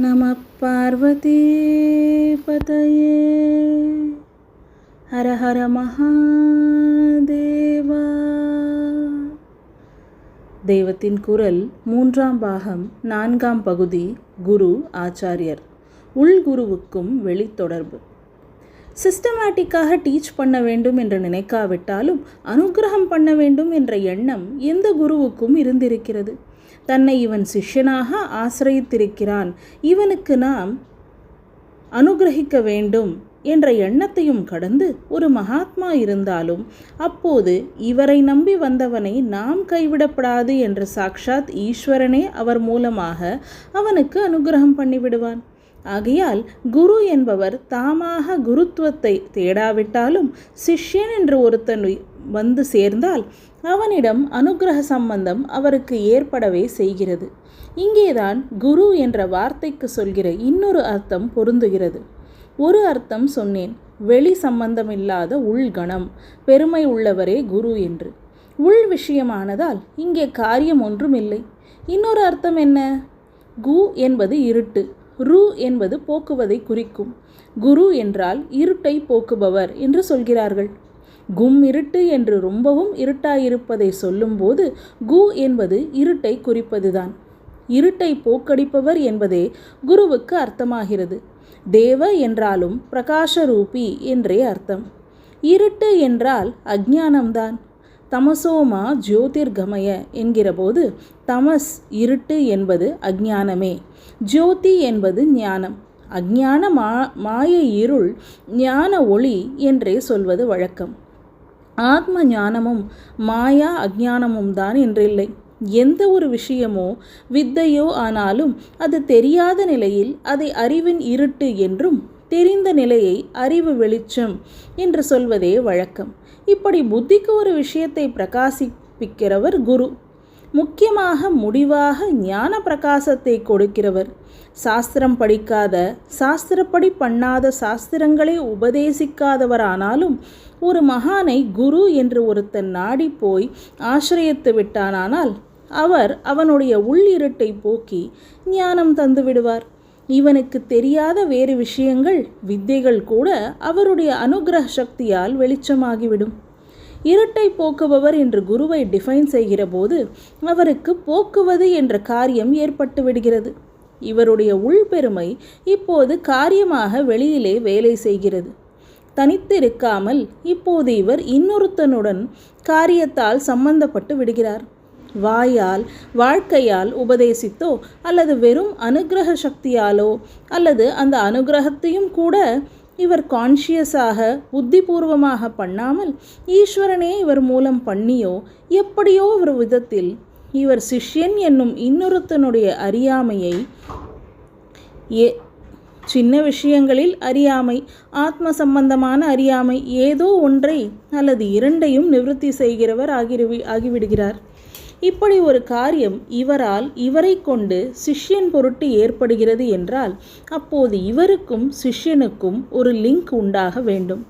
நம பார்வதி பதயே ஹர ஹர மகாதேவா. தெய்வத்தின் குரல் 3ஆம் பாகம் 4ஆம் பகுதி. குரு ஆச்சாரியர். உள்குருவுக்கும் வெளித்தொடர்பு. சிஸ்டமேட்டிக்காக டீச் பண்ண வேண்டும் என்று நினைக்காவிட்டாலும் அனுகிரகம் பண்ண வேண்டும் என்ற எண்ணம் எந்த குருவுக்கும் இருந்திருக்கிறது. தன்னை இவன் சிஷ்யனாக ஆசிரியத்திருக்கிறான், இவனுக்கு நாம் அனுகிரகிக்க வேண்டும் என்ற எண்ணத்தையும் கடந்து ஒரு மகாத்மா இருந்தாலும் அப்போது இவரை நம்பி வந்தவனை நாம் கைவிடப்படாது என்ற சாக்ஷாத் ஈஸ்வரனே அவர் மூலமாக அவனுக்கு அனுகிரகம் பண்ணிவிடுவான். ஆகையால் குரு என்பவர் தாமாக குருத்துவத்தை தேடாவிட்டாலும் சிஷ்யன் என்று ஒருத்தன் வந்து சேர்ந்தால் அவனிடம் அனுகிரக சம்பந்தம் அவருக்கு ஏற்படவே செய்கிறது. இங்கேதான் குரு என்ற வார்த்தைக்கு சொல்கிற இன்னொரு அர்த்தம் பொருந்துகிறது. ஒரு அர்த்தம் சொன்னேன், வெளி சம்பந்தமில்லாத உள்கணம், பெருமை உள்ளவரே குரு என்று. உள் விஷயமானதால் இங்கே காரியம் ஒன்றும் இல்லை. இன்னொரு அர்த்தம் என்ன? கு என்பது இருட்டு, ரு என்பது போக்குவதை குறிக்கும். குரு என்றால் இருட்டை போக்குபவர் என்று சொல்கிறார்கள். கும் இருட்டு என்று ரொம்பவும் இருட்டாயிருப்பதை சொல்லும்போது கு என்பது இருட்டை குறிப்பதுதான். இருட்டை போக்கடிப்பவர் என்பதே குருவுக்கு அர்த்தமாகிறது. தேவ என்றாலும் பிரகாசரூபி என்றே அர்த்தம். இருட்டு என்றால் அஞ்ஞானம்தான். தமசோமா ஜோதிர்கமய என்கிறபோது தமஸ் இருட்டு என்பது அஞ்ஞானமே, ஜோதி என்பது ஞானம். அஞ்ஞான மாய இருள், ஞான ஒளி என்றே சொல்வது வழக்கம். ஆத்ம ஞானமும் மாயா அஞ்ஞானமும் தான் என்றில்லை. எந்த ஒரு விஷயமோ வித்தையோ ஆனாலும் அது தெரியாத நிலையில் அதை அறிவின் இருட்டு என்றும், தெரிந்த நிலையை அறிவு வெளிச்சம் என்று சொல்வதே வழக்கம். இப்படி புத்திக்கு ஒரு விஷயத்தை பிரகாசிப்பிக்கிறவர் குரு. முக்கியமாக முடிவாக ஞான பிரகாசத்தை கொடுக்கிறவர். சாஸ்திரம் படிக்காத, சாஸ்திரப்படி பண்ணாத, சாஸ்திரங்களை உபதேசிக்காதவரானாலும் ஒரு மகானை குரு என்று ஒருத்தன் நாடி போய் ஆசிரியத்து விட்டானால் அவர் அவனுடைய உள்ளிருட்டை போக்கி ஞானம் தந்து விடுவார். இவனுக்கு தெரியாத வேறு விஷயங்கள், வித்தைகள் கூட அவருடைய அனுகிரக சக்தியால் வெளிச்சமாகிவிடும். இருட்டை போக்குபவர் என்று குருவை டிஃபைன் செய்கிற போது அவருக்கு போக்குவது என்ற காரியம் ஏற்பட்டு விடுகிறது. இவருடைய உள்பெருமை இப்போது காரியமாக வெளியிலே வேலை செய்கிறது. தனித்திருக்காமல் இப்போது இவர் இன்னொருத்தனுடன் காரியத்தால் சம்பந்தப்பட்டு விடுகிறார். வாயால், வாழ்க்கையால் உபதேசித்தோ அல்லது வெறும் அனுகிரக சக்தியாலோ அல்லது அந்த அனுகிரகத்தையும் கூட இவர் கான்ஷியஸாக புத்திபூர்வமாக பண்ணாமல் ஈஸ்வரனே இவர் மூலம் பண்ணியோ எப்படியோ ஒரு விதத்தில் இவர் சிஷ்யன் என்னும் இன்னொருத்தனுடைய அறியாமையை, சின்ன விஷயங்களில் அறியாமை, ஆத்ம சம்பந்தமான அறியாமை, ஏதோ ஒன்றை அல்லது இரண்டையும் நிவர்த்தி செய்கிறவர் ஆகிவிடுகிறார். இப்படி ஒரு காரியம் இவரால், இவரை கொண்டு சிஷ்யன் பொருட்டு ஏற்படுகிறது என்றால் அப்போது இவருக்கும் சிஷ்யனுக்கும் ஒரு லிங்க் உண்டாக வேண்டும்.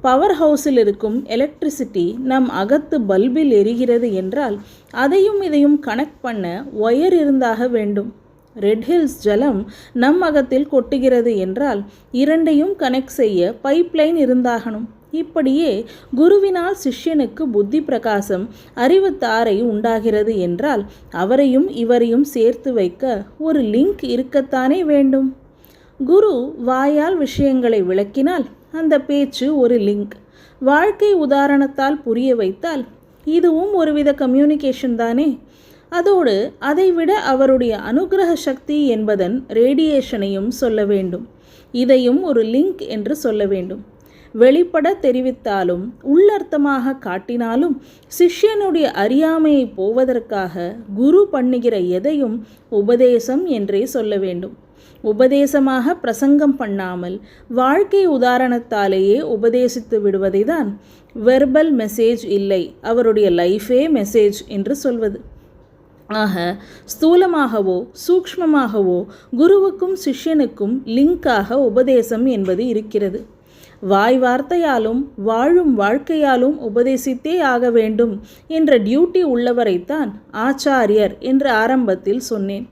பவர் ஹவுஸில் இருக்கும் எலக்ட்ரிசிட்டி நம் அகத்து பல்பில் எரிகிறது என்றால் அதையும் இதையும் கனெக்ட் பண்ண ஒயர் இருந்தாக வேண்டும். ரெட் ஹில்ஸ் ஜலம் நம் அகத்தில் கொட்டுகிறது என்றால் இரண்டையும் கனெக்ட் செய்ய பைப்லைன் இருந்தாகணும். இப்படியே குருவினால் சிஷ்யனுக்கு புத்தி பிரகாசம், அறிவு தாரை உண்டாகிறது என்றால் அவரையும் இவரையும் சேர்த்து வைக்க ஒரு லிங்க் இருக்கத்தானே வேண்டும். குரு வாயால் விஷயங்களை விளக்கினால் அந்த பேச்சு ஒரு லிங்க். வாழ்க்கை உதாரணத்தால் புரிய வைத்தால் இதுவும் ஒருவித கம்யூனிகேஷன் தானே. அதோடு அதைவிட அவருடைய அனுகிரக சக்தி என்பதன் ரேடியேஷனையும் சொல்ல வேண்டும். இதையும் ஒரு லிங்க் என்று சொல்ல வேண்டும். வெளிப்பட தெரிவித்தாலும் உள்ளர்த்தமாக காட்டினாலும் சிஷ்யனுடைய அறியாமையை போவதற்காக குரு பண்ணுகிற எதையும் உபதேசம் என்றே சொல்ல வேண்டும். உபதேசமாக பிரசங்கம் பண்ணாமல் வாழ்க்கை உதாரணத்தாலேயே உபதேசித்து விடுவதை தான் வெர்பல் மெசேஜ் இல்லை, அவருடைய லைஃபே மெசேஜ் என்று சொல்வது. ஆக ஸ்தூலமாகவோ சூக்ஷ்மமாகவோ குருவுக்கும் சிஷ்யனுக்கும் லிங்காக உபதேசம் என்பது இருக்கிறது. வாய் வார்த்தையாலும் வாழும் வாழ்க்கையாலும் உபதேசித்தே ஆக வேண்டும் என்ற டியூட்டி உள்ளவரைத்தான் ஆச்சாரியர் என்று ஆரம்பத்தில் சொன்னேன்.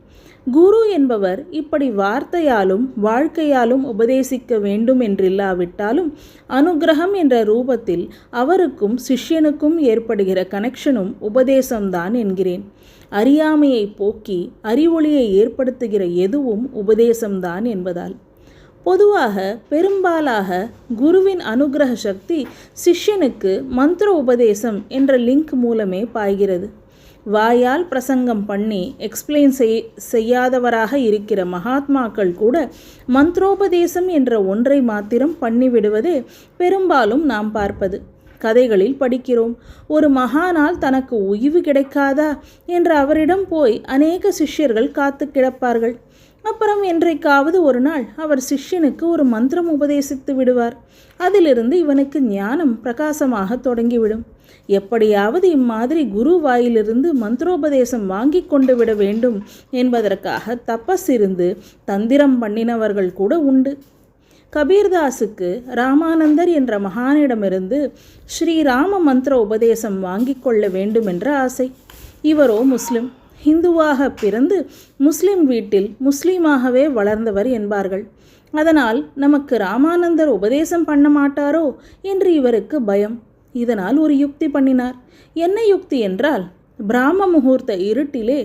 குரு என்பவர் இப்படி வார்த்தையாலும் வாழ்க்கையாலும் உபதேசிக்க வேண்டும் என்றில்லாவிட்டாலும் அனுக்கிரகம் என்ற ரூபத்தில் அவருக்கும் சிஷ்யனுக்கும் ஏற்படுகிற கனெக்ஷனும் உபதேசம்தான் என்கிறேன். அறியாமையை போக்கி அறிவொளியை ஏற்படுத்துகிற எதுவும் உபதேசம்தான் என்பதால். பொதுவாக பெரும்பாலாக குருவின் அனுக்கிரக சக்தி சிஷ்யனுக்கு மந்திர உபதேசம் என்ற லிங்க் மூலமே பாய்கிறது. வாயால் பிரசங்கம் பண்ணி எக்ஸ்பிளைன் செய்யாதவராக இருக்கிற மகாத்மாக்கள் கூட மந்திரோபதேசம் என்ற ஒன்றை மாத்திரம் பண்ணிவிடுவதே பெரும்பாலும் நாம் பார்ப்பது. கதைகளில் படிக்கிறோம். ஒரு மகானால் தனக்கு உய்வு கிடைக்காதா என்று அவரிடம் போய் அநேக சிஷ்யர்கள் காத்து கிடப்பார்கள். அப்புறம் என்றைக்காவது ஒரு நாள் அவர் சிஷ்யனுக்கு ஒரு மந்திரம் உபதேசித்து விடுவார். அதிலிருந்து இவனுக்கு ஞானம் பிரகாசமாக தொடங்கிவிடும். எப்படியாவது இம்மாதிரி குரு வாயிலிருந்து மந்திரோபதேசம் வாங்கி கொண்டு விட வேண்டும் என்பதற்காக தபஸ் இருந்து தந்திரம் பண்ணினவர்கள் கூட உண்டு. கபீர்தாஸுக்கு ராமானந்தர் என்ற மகானிடமிருந்து ஸ்ரீராம மந்திர உபதேசம் வாங்கி கொள்ள வேண்டும் என்ற ஆசை. இவரோ முஸ்லிம். ஹிந்துவாக பிறந்து முஸ்லிம் வீட்டில் முஸ்லீமாகவே வளர்ந்தவர் என்பார்கள். அதனால் நமக்கு ராமானந்தர் உபதேசம் பண்ண மாட்டாரோ என்று இவருக்கு பயம். இதனால் ஒரு யுக்தி பண்ணினார். என்ன யுக்தி என்றால், பிராம முகூர்த்த இருட்டிலே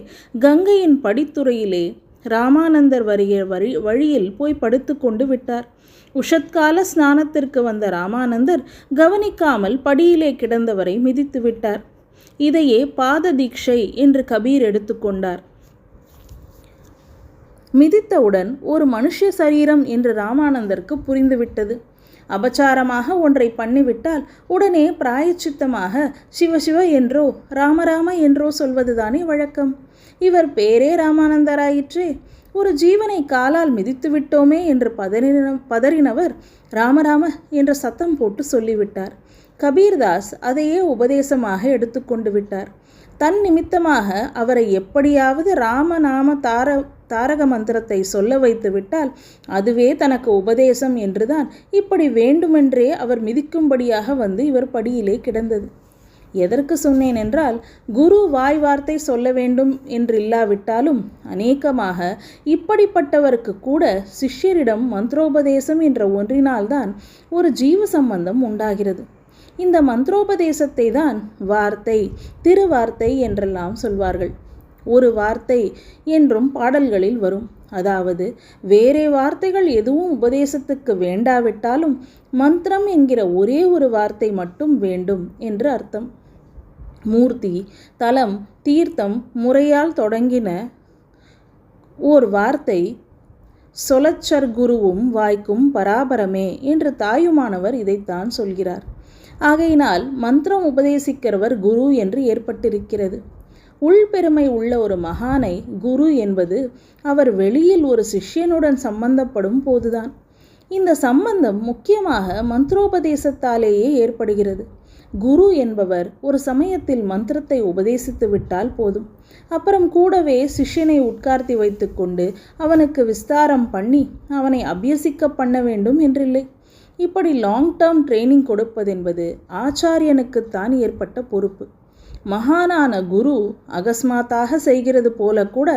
கங்கையின் படித்துறையிலே ராமானந்தர் வழியில் போய் படுத்து கொண்டு விட்டார். உஷத்கால ஸ்நானத்திற்கு வந்த ராமானந்தர் கவனிக்காமல் படியிலே கிடந்தவரை மிதித்து விட்டார். இதையே பாத தீட்சை என்று கபீர் எடுத்துக்கொண்டார். மிதித்தவுடன் ஒரு மனுஷ சரீரம் என்று ராமானந்தருக்கு புரிந்துவிட்டது. அபச்சாரமாக ஒன்றை பண்ணிவிட்டால் உடனே பிராயச்சித்தமாக சிவசிவ என்றோ ராமராம என்றோ சொல்வதுதானே வழக்கம். இவர் பேரே ராமானந்தராயிற்றே. ஒரு ஜீவனை காலால் மிதித்து விட்டோமே என்று பதறினவர் ராமராம என்ற சத்தம் போட்டு சொல்லிவிட்டார். கபீர்தாஸ் அதையே உபதேசமாக எடுத்துக்கொண்டு விட்டார். தன் நிமித்தமாக அவரை எப்படியாவது ராமநாம தாரக மந்திரத்தை சொல்ல வைத்து விட்டால் அதுவே தனக்கு உபதேசம் என்றுதான் இப்படி வேண்டுமென்றே அவர் மிதிக்கும்படியாக வந்து இவர் படியிலே கிடந்தது. எதற்கு சொன்னேன் என்றால், குரு வாய் வார்த்தை சொல்ல வேண்டும் என்றில்லாவிட்டாலும் அநேகமாக இப்படிப்பட்டவருக்கு கூட சிஷ்யரிடம் மந்திரோபதேசம் என்ற ஒன்றினால்தான் ஒரு ஜீவ சம்பந்தம் உண்டாகிறது. இந்த மந்திரோபதேசத்தை தான் வார்த்தை, திருவார்த்தை என்றெல்லாம் சொல்வார்கள். ஒரு வார்த்தை என்றும் பாடல்களில் வரும். அதாவது வேறே வார்த்தைகள் எதுவும் உபதேசத்துக்கு வேண்டாவிட்டாலும் மந்திரம் என்கிற ஒரே ஒரு வார்த்தை மட்டும் வேண்டும் என்று அர்த்தம். மூர்த்தி, தலம், தீர்த்தம் முறையால் தொடங்கின ஓர் வார்த்தை சொலச்சர்குருவும் வாய்க்கும் பராபரமே என்று தாயுமானவர் இதைத்தான் சொல்கிறார். ஆகையினால் மந்திரம் உபதேசிக்கிறவர் குரு என்று ஏற்பட்டிருக்கிறது. உள்பெருமை உள்ள ஒரு மகானை குரு என்பது அவர் வெளியில் ஒரு சிஷ்யனுடன் சம்பந்தப்படும் போதுதான். இந்த சம்பந்தம் முக்கியமாக மந்திரோபதேசத்தாலேயே ஏற்படுகிறது. குரு என்பவர் ஒரு சமயத்தில் மந்திரத்தை உபதேசித்து விட்டால் போதும். அப்புறம் கூடவே சிஷ்யனை உட்கார்த்தி வைத்து கொண்டு அவனுக்கு விஸ்தாரம் பண்ணி அவனை அபியசிக்க பண்ண வேண்டும் என்றில்லை. இப்படி லாங் டேர்ம் ட்ரைனிங் கொடுப்பதென்பது ஆச்சாரியனுக்குத்தான் ஏற்பட்ட பொறுப்பு. மகானான குரு அகஸ்மாத்தாக செய்கிறது போல கூட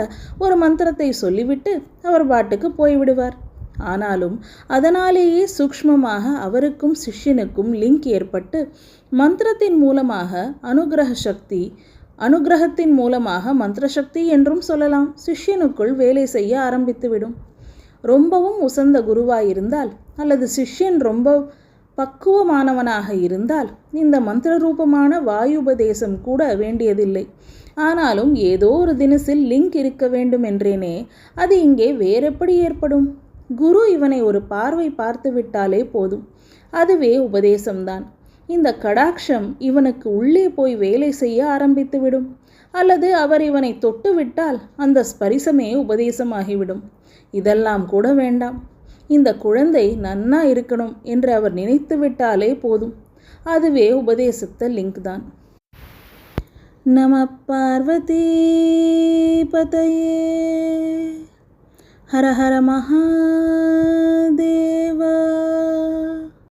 ஒரு மந்திரத்தை சொல்லிவிட்டு அவர் பாட்டுக்கு போய்விடுவார். ஆனாலும் அதனாலேயே சூக்ஷ்மமாக அவருக்கும் சிஷ்யனுக்கும் லிங்க் ஏற்பட்டு மந்திரத்தின் மூலமாக அனுகிரக சக்தி, அனுகிரகத்தின் மூலமாக மந்திர சக்தி என்றும் சொல்லலாம், சிஷ்யனுக்குள் வேலை செய்ய ஆரம்பித்துவிடும். ரொம்பவும் உசந்த குருவாயிருந்தால் அல்லது சிஷ்யன் ரொம்ப பக்குவமானவனாக இருந்தால் இந்த மந்திர ரூபமான வாயுபதேசம் கூட வேண்டியதில்லை. ஆனாலும் ஏதோ ஒரு தினசில் லிங்க் இருக்க வேண்டும் என்றேனே, அது இங்கே வேறெப்படி ஏற்படும்? குரு இவனை ஒரு பார்வை பார்த்து விட்டாலே போதும், அதுவே உபதேசம்தான். இந்த கடாட்சம் இவனுக்கு உள்ளே போய் வேலை செய்ய ஆரம்பித்துவிடும். அல்லது அவர் இவனை தொட்டு விட்டால் அந்த ஸ்பரிசமே உபதேசமாகிவிடும். இதெல்லாம் கூட வேண்டாம், இந்த குழந்தை நன்னா இருக்கணும் என்று அவர் நினைத்து விட்டாலே போதும், அதுவே உபதேசத்த லிங்க் தான். நம பார்வதி பதயே. ஹர ஹர மகாதேவா.